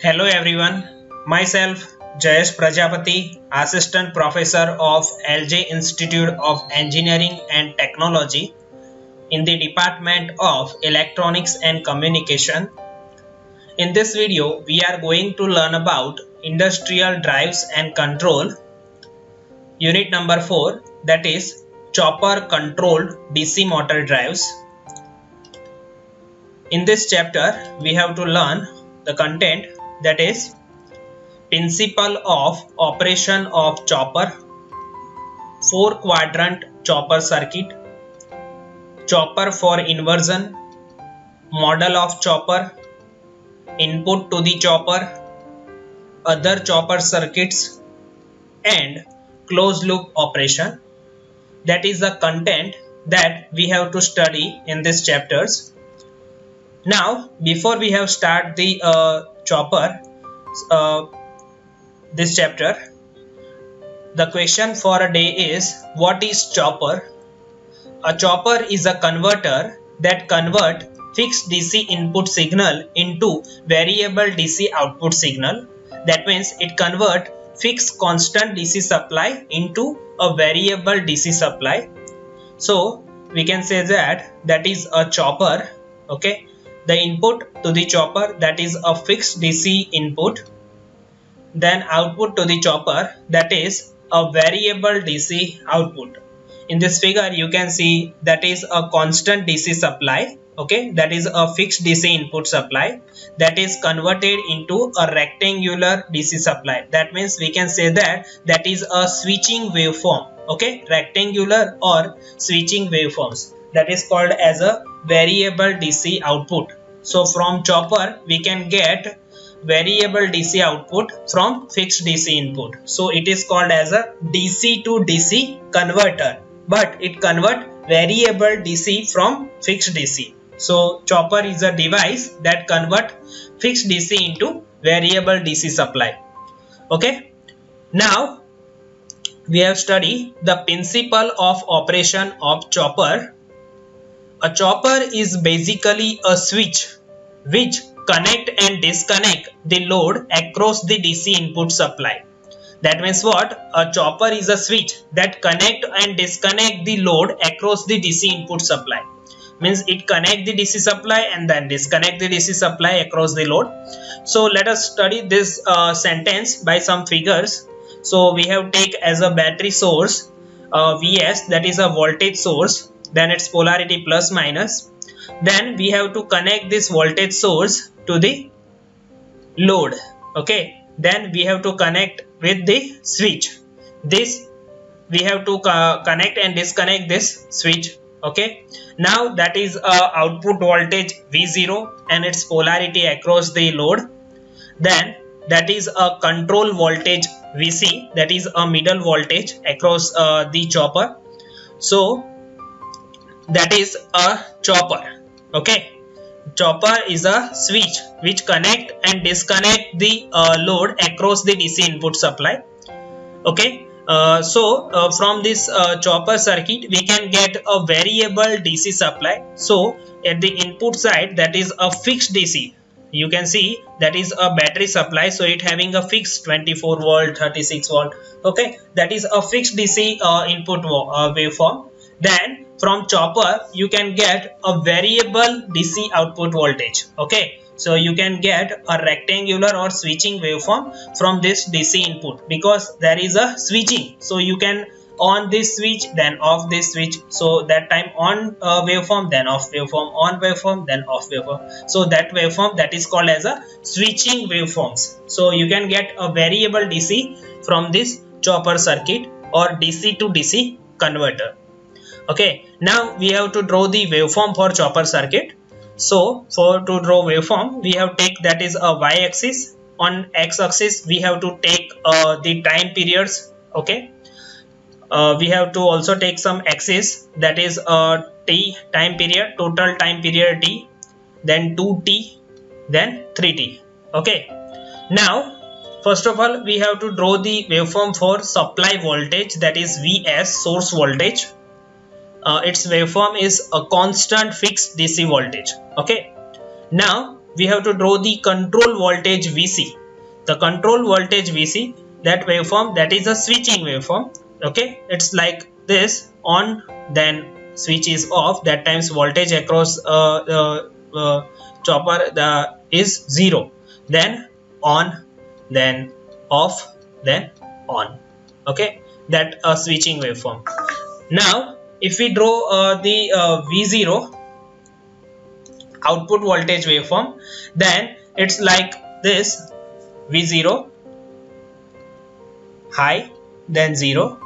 Hello everyone, myself Jayesh Prajapati, Assistant Professor of LJ Institute of Engineering and Technology in the Department of Electronics and Communication. In this video, we are going to learn about Industrial Drives and Control, Unit number 4, that is Chopper Controlled DC Motor Drives. In this chapter, we have to learn the content, that is principle of operation of chopper, 4-quadrant chopper circuit, chopper for inversion, model of chopper, input to the chopper, other chopper circuits, and closed loop operation. That is the content that we have to study in these chapters. Now, before we have start the chopper, this chapter, the question for a day is, what is chopper? A chopper is a converter that convert fixed DC input signal into variable DC output signal. That means it convert fixed constant DC supply into a variable DC supply. So we can say that is a chopper. Okay, the input to the chopper, that is a fixed DC input, then output to the chopper, that is a variable DC output. In this figure you can see that is a constant DC supply, okay, that is a fixed DC input supply that is converted into a rectangular DC supply. That means we can say that is a switching waveform, okay, rectangular or switching waveforms, that is called as a variable DC output. So from chopper we can get variable DC output from fixed DC input. So it is called as a DC to DC converter, but it convert variable DC from fixed DC. So chopper is a device that convert fixed DC into variable DC supply. Okay, now we have studied the principle of operation of chopper. A chopper is basically a switch which connect and disconnect the load across the DC input supply. That means what? A chopper is a switch that connect and disconnect the load across the DC input supply. Means it connect the DC supply and then disconnect the DC supply across the load. So let us study this sentence by some figures. So we have take as a battery source Vs, that is a voltage source, then its polarity plus minus. Then we have to connect this voltage source to the load. Okay, then we have to connect with the switch. This we have to connect and disconnect this switch. Okay, now that is output voltage V0 and its polarity across the load. Then that is a control voltage Vc, that is a middle voltage across the chopper. So that is a chopper. Okay, chopper is a switch which connect and disconnect the load across the DC input supply. Okay, from this chopper circuit we can get a variable DC supply. So at the input side, that is a fixed DC, you can see that is a battery supply, so it having a fixed 24 volt 36 volt. Okay, that is a fixed DC input waveform. Then from chopper you can get a variable DC output voltage. Okay, so you can get a rectangular or switching waveform from this DC input, because there is a switching, so you can on this switch then off this switch. So that time on waveform, then off waveform, on waveform, then off waveform. So that waveform, that is called as a switching waveforms. So you can get a variable DC from this chopper circuit or DC to DC converter. Okay, now we have to draw the waveform for chopper circuit. So to draw waveform we have take that is a y-axis. On x-axis we have to take the time periods. Okay, we have to also take some axis, that is t time period, total time period t, then 2t, then 3t. Okay, now first of all we have to draw the waveform for supply voltage, that is Vs, source voltage. Its waveform is a constant fixed DC voltage. Okay, now we have to draw the control voltage Vc. The control voltage Vc, that waveform, that is a switching waveform. Okay, it's like this: on, then switch is off. That times voltage across chopper is 0, then on, then off, then on. Okay, that switching waveform. Now if we draw the V0 output voltage waveform, then it's like this: V0 high, then 0,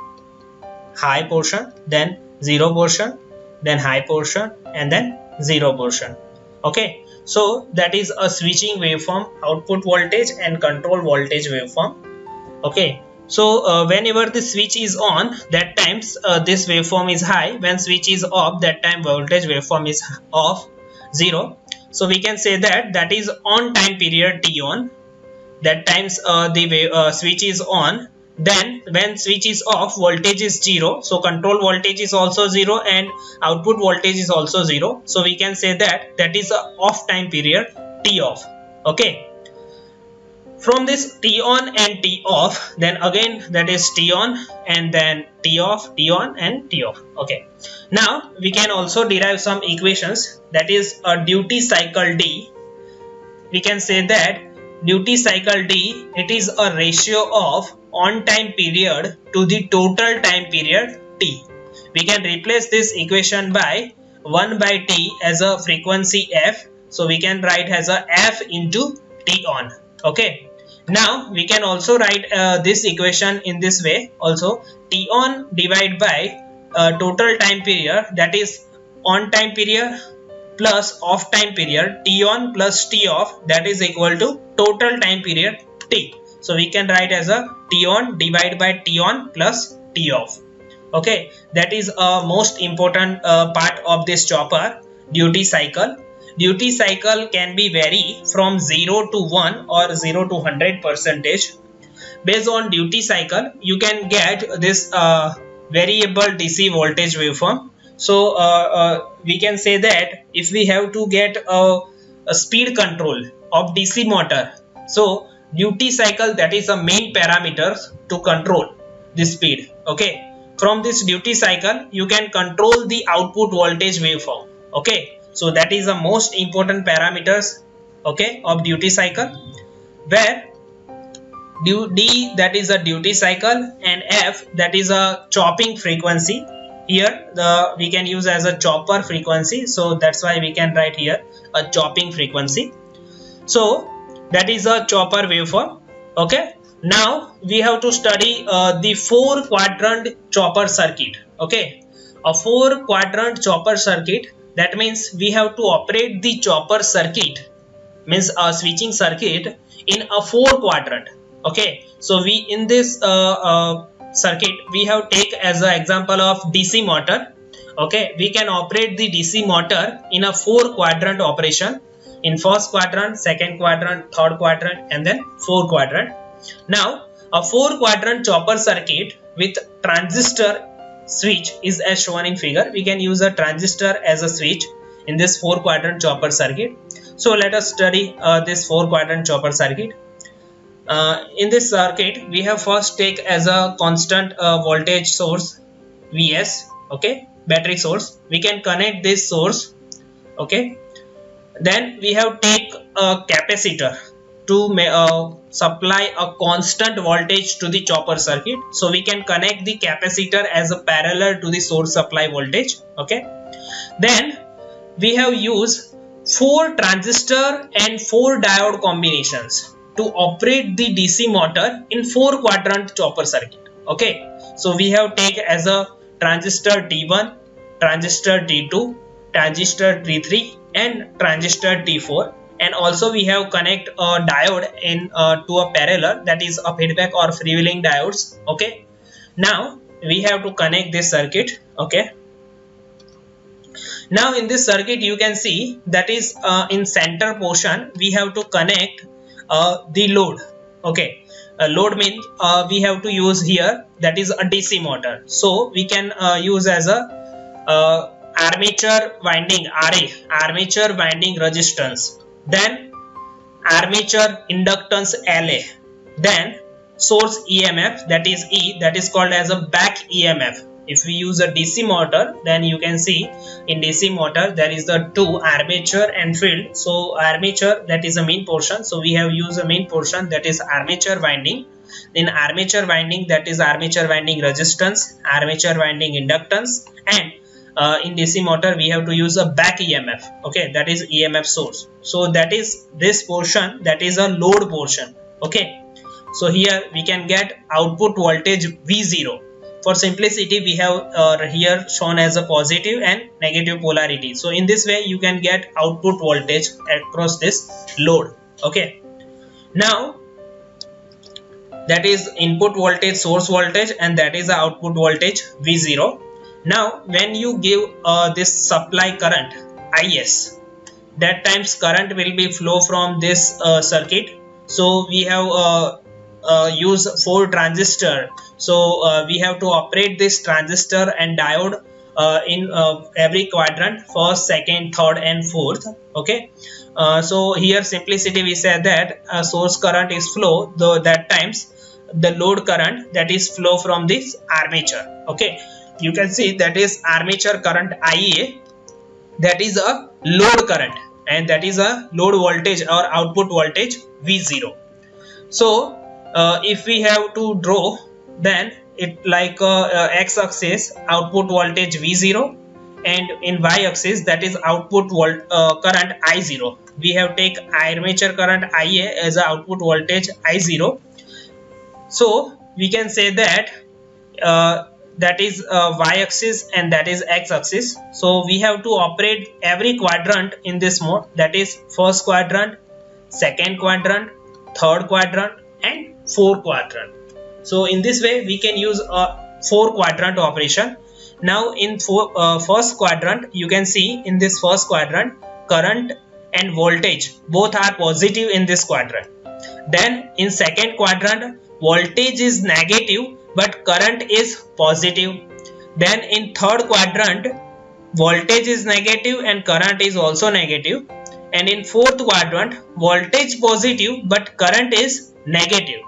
high portion, then 0 portion, then high portion, and then 0 portion. Okay, so that is a switching waveform, output voltage and control voltage waveform. Okay, so whenever the switch is on, that times this waveform is high. When switch is off, that time voltage waveform is off, 0. So we can say that that is on time period T on. That times the switch is on. Then when switch is off, voltage is 0. So control voltage is also 0 and output voltage is also 0. So we can say that that is a off time period T off. Okay. From this T on and T off, then again that is T on and then T off, T on and T off. Okay. Now we can also derive some equations. That is a duty cycle D. We can say that duty cycle D, it is a ratio of on time period to the total time period T. We can replace this equation by 1 by T as a frequency F. So we can write as a F into T on. Okay. Now we can also write this equation in this way also: T on divided by total time period, that is on time period plus off time period, T on plus T off, that is equal to total time period T. So we can write as a T on divided by T on plus T off. Okay, that is a most important part of this chopper, duty cycle. Duty cycle can be vary from 0 to 1 or 0 to 100%. Based on duty cycle, you can get this variable DC voltage waveform. So we can say that if we have to get a speed control of DC motor, so duty cycle, that is the main parameter to control the speed. Okay, from this duty cycle you can control the output voltage waveform. Okay, so that is the most important parameters, okay, of duty cycle, where D, that is a duty cycle, and F, that is a chopping frequency. Here we can use as a chopper frequency, so that's why we can write here a chopping frequency. So that is a chopper waveform. Okay, now we have to study the 4 quadrant chopper circuit. Okay, a 4 quadrant chopper circuit, that means we have to operate the chopper circuit, means a switching circuit, in a 4 quadrant. Okay, so we in this circuit we have take as an example of DC motor. Okay, we can operate the DC motor in a 4 quadrant operation, in first quadrant, second quadrant, third quadrant, and then 4 quadrant. Now a 4 quadrant chopper circuit with transistor switch is as shown in figure. We can use a transistor as a switch in this 4 quadrant chopper circuit. So let us study this 4 quadrant chopper circuit. In this circuit we have first take as a constant voltage source Vs. Okay, battery source. We can connect this source. Okay, then we have take a capacitor to supply a constant voltage to the chopper circuit. So we can connect the capacitor as a parallel to the source supply voltage. Okay, then we have used 4 transistor and 4 diode combinations to operate the DC motor in 4 quadrant chopper circuit. Okay, so we have take as a transistor T1, transistor T2, transistor T3 and transistor T4, and also we have connect a diode in to a parallel, that is a feedback or freewheeling diodes. Okay, now we have to connect this circuit. Okay, now in this circuit you can see that is in center portion we have to connect the load. Okay, load means we have to use here, that is a DC motor. So we can use as a armature winding, RA, armature winding resistance, then armature inductance La, then source EMF, that is E, that is called as a back EMF. If we use a DC motor, then you can see in DC motor there is the two armature and field. So armature, that is the main portion, so we have used the main portion, that is armature winding. In armature winding, that is armature winding resistance, armature winding inductance, and in DC motor we have to use a back EMF, okay, that is EMF source. So that is this portion, that is a load portion, okay. So here we can get output voltage V0. For simplicity, we have here shown as a positive and negative polarity. So in this way you can get output voltage across this load, okay. Now that is input voltage, source voltage, and that is the output voltage V0. Now when you give this supply current Is, that times current will be flow from this circuit. So we have use 4 transistor, so we have to operate this transistor and diode in every quadrant, first, second, third, and fourth, okay. So here simplicity we said that source current is flow, though that times the load current, that is flow from this armature, okay. You can see that is armature current Ia, that is a load current, and that is a load voltage or output voltage V0. So if we have to draw, then it like x axis output voltage V0, and in y axis that is output current I0. We have take armature current Ia as a output voltage I0. So we can say that that is y axis and that is x axis. So we have to operate every quadrant in this mode, that is first quadrant, second quadrant, third quadrant, and fourth quadrant. So in this way we can use a 4 quadrant operation. Now in first quadrant, you can see in this first quadrant current and voltage both are positive in this quadrant. Then in second quadrant voltage is negative but current is positive. Then in third quadrant voltage is negative and current is also negative. And in fourth quadrant voltage positive but current is negative.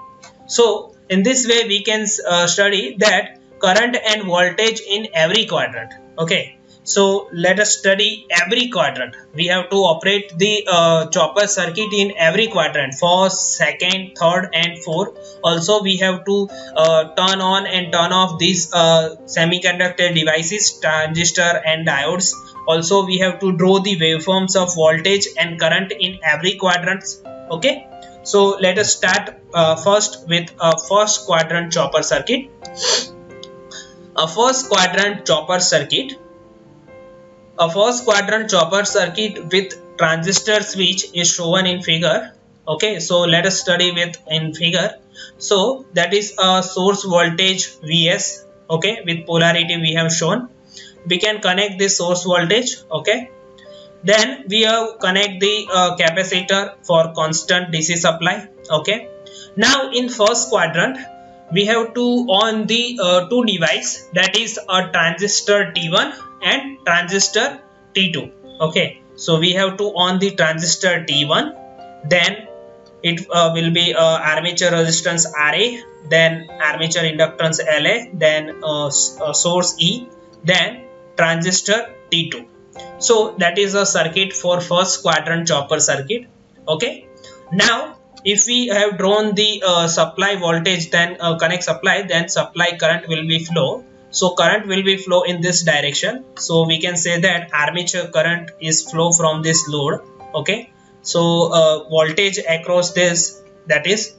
So in this way we can study that current and voltage in every quadrant, okay. So let us study every quadrant. We have to operate the chopper circuit in every quadrant, first, second, third, and fourth. Also we have to turn on and turn off these semiconductor devices, transistor and diodes. Also we have to draw the waveforms of voltage and current in every quadrant, okay. So let us start first with a first quadrant chopper circuit. A first quadrant chopper circuit. A first quadrant chopper circuit with transistor switch is shown in figure, okay. So let us study with in figure. So that is a source voltage Vs, okay, with polarity we have shown. We can connect this source voltage, okay. Then we have connect the capacitor for constant DC supply, okay. Now in first quadrant we have to on the two device, that is a transistor T1 and transistor T2, okay. So we have to on the transistor T1, then it will be armature resistance Ra, then armature inductance La, then source E, then transistor T2. So that is a circuit for first quadrant chopper circuit, okay. Now if we have drawn the supply voltage, then connect supply, then supply current will be flow. So current will be flow in this direction. So we can say that armature current is flow from this load, okay. So voltage across this, that is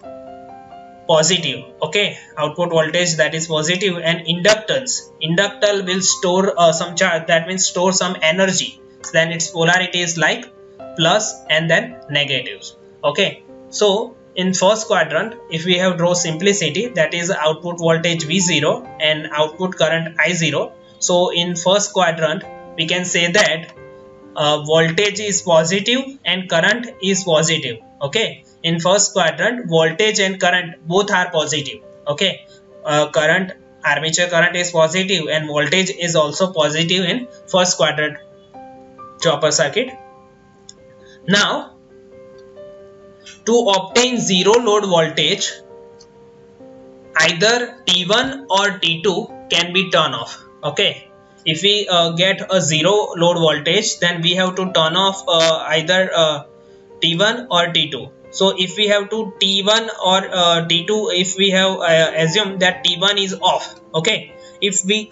positive, okay. Output voltage, that is positive, and inductance. Inductor will store some charge, that means store some energy. So then its polarity is like plus and then negatives, okay. So in first quadrant, if we have draw simplicity, that is output voltage V0 and output current I0. So in first quadrant we can say that voltage is positive and current is positive, okay. In first quadrant voltage and current both are positive, okay. Current, armature current is positive and voltage is also positive in first quadrant chopper circuit. Now To obtain zero load voltage, either T1 or T2 can be turned off. Okay, if we get a zero load voltage, then we have to turn off either T1 or T2. So if we have to T1 or T2, if we have assumed that T1 is off, okay, if we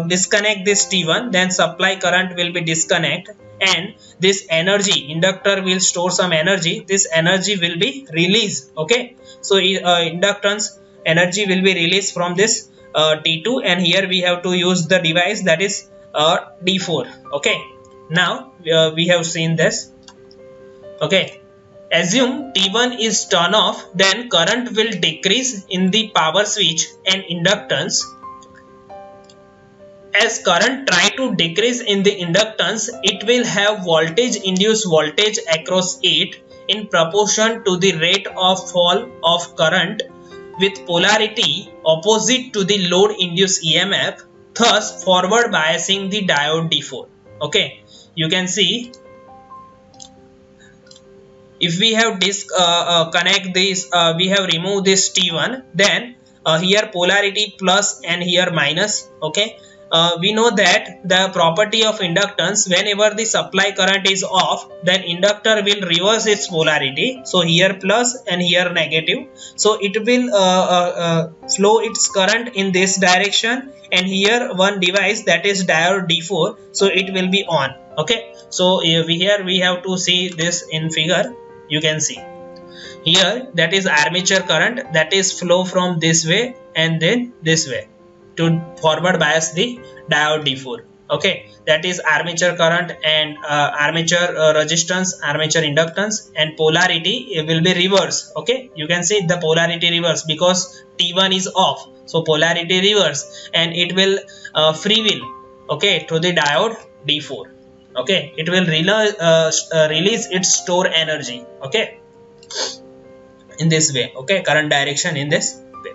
disconnect this T1, then supply current will be disconnect, and this energy, inductor will store some energy, this energy will be released. Okay, so inductance energy will be released from this T2, and here we have to use the device, that is D4. Okay, now we have seen this. Okay, assume T1 is turned off, then current will decrease in the power switch and inductance. As current try to decrease in the inductance, it will have voltage induced voltage across it in proportion to the rate of fall of current with polarity opposite to the load induced EMF, thus forward biasing the diode D4. Okay, you can see if we have connect this, we have removed this T1, then here polarity plus and here minus. Okay, we know that the property of inductance, whenever the supply current is off, then inductor will reverse its polarity. So here plus and here negative, so it will flow its current in this direction, and here one device, that is diode D4, so it will be on. Okay, so here we have to see this in figure. You can see here, that is armature current, that is flow from this way and then this way to forward bias the diode D4. Okay, that is armature current and armature resistance, armature inductance, and polarity will be reverse. Okay, you can see the polarity reverse because T1 is off, so polarity reverse, and it will free will, okay, to the diode D4. Okay, it will release its stored energy. Okay, in this way. Okay, current direction in this way.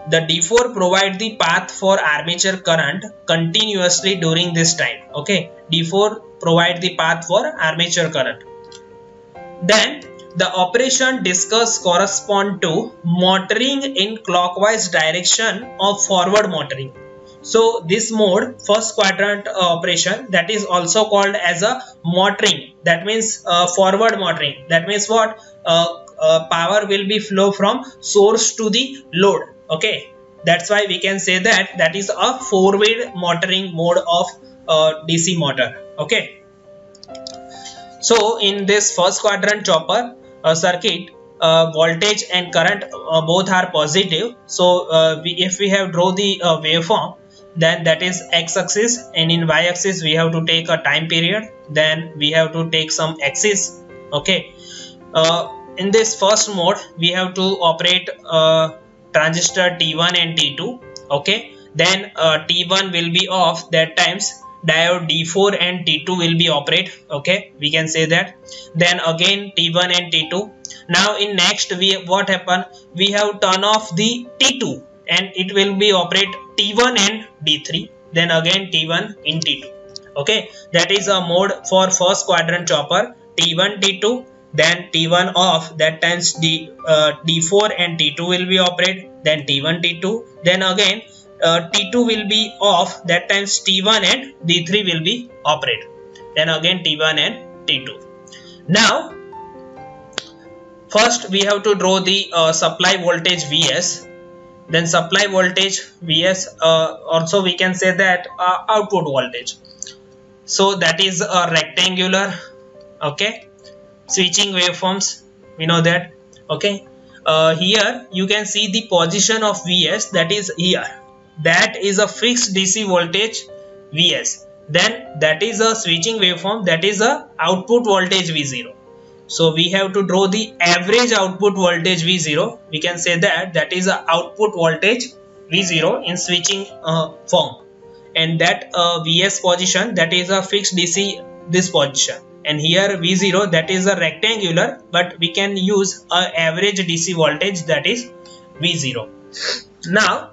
The D4 provide the path for armature current continuously during this time. Okay, D4 provide the path for armature current. Then the operation discussed correspond to motoring in clockwise direction of forward motoring. So this mode, first quadrant operation, that is also called as a motoring. That means forward motoring. That means what? Power will be flow from source to the load. Okay, that's why we can say that that is a forward motoring mode of DC motor. Okay, so in this first quadrant chopper circuit, voltage and current both are positive. So if we have draw the waveform, then that is x-axis, and in y-axis we have to take a time period, then we have to take some axis. Okay, in this first mode we have to operate transistor T1 and T2. Okay, then T1 will be off, that times diode D4 and T2 will be operate. Okay, we can say that. Then again T1 and T2. Now in next what happen, we have turn off the T2 and it will be operate T1 and D3, then again T1 in T2. Okay, that is a mode for first quadrant chopper, T1 T2, then T1 off, that times D4 and T2 will be operate, then T1 T2, then again T2 will be off, that times T1 and D3 will be operate, then again T1 and T2. Now first we have to draw the supply voltage Vs, then supply voltage Vs, also we can say that output voltage. So that is a rectangular, okay, switching waveforms, we know that. Okay, here you can see the position of Vs, that is here, that is a fixed DC voltage Vs, then that is a switching waveform, that is a output voltage V0. So we have to draw the average output voltage V0. We can say that that is a output voltage V0 in switching form, and that Vs position, that is a fixed DC this position, and here V0, that is a rectangular, but we can use a average DC voltage, that is V0. Now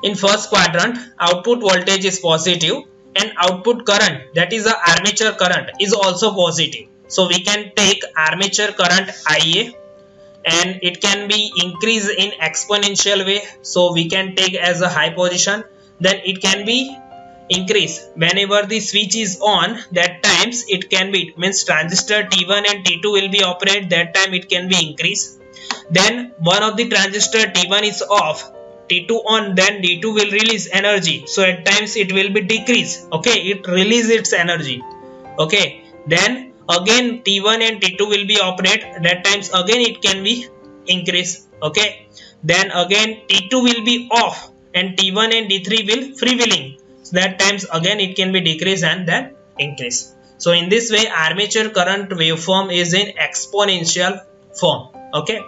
in first quadrant output voltage is positive and output current, that is a armature current, is also positive. So we can take armature current IA, and it can be increased in exponential way. So we can take as a high position, then it can be increase whenever the switch is on. That times it can be, it means transistor T1 and T2 will be operate, that time it can be increase. Then one of the transistor T1 is off, T2 on, then D2 will release energy, so at times it will be decrease. Okay, it release its energy. Okay, then again T1 and T2 will be operate, that times again it can be increase. Okay, then again T2 will be off and T1 and D3 will freewheeling, so that times again it can be decrease and then increase. So in this way armature current waveform is in exponential form. Okay,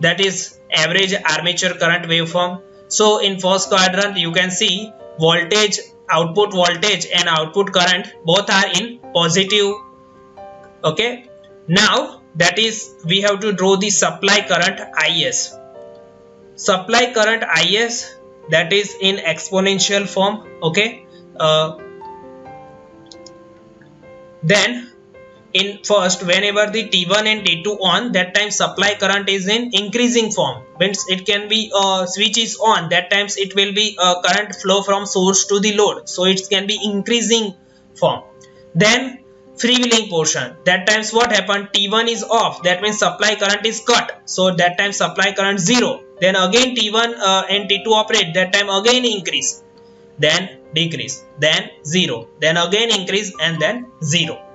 that is average armature current waveform. So in first quadrant you can see voltage, output voltage and output current both are in positive. Okay, now that is we have to draw the supply current IS. Supply current IS, that is in exponential form. Okay, then in first, whenever the T1 and T2 on, that time supply current is in increasing form, means it can be switch is on, that times it will be current flow from source to the load, so it can be increasing form. Then freewheeling portion, that times what happened, T1 is off, that means supply current is cut, so that time supply current 0. Then again T1 and T2 operate, that time again increase, then decrease, then 0, then again increase and then 0.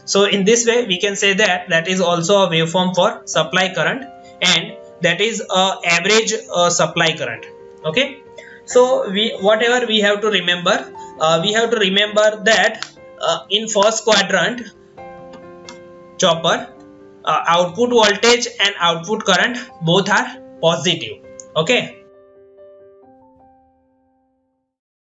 So in this way we can say that that is also a waveform for supply current, and that is average supply current. Okay, so whatever we have to remember, that in first quadrant chopper, output voltage and output current both are positive. Okay,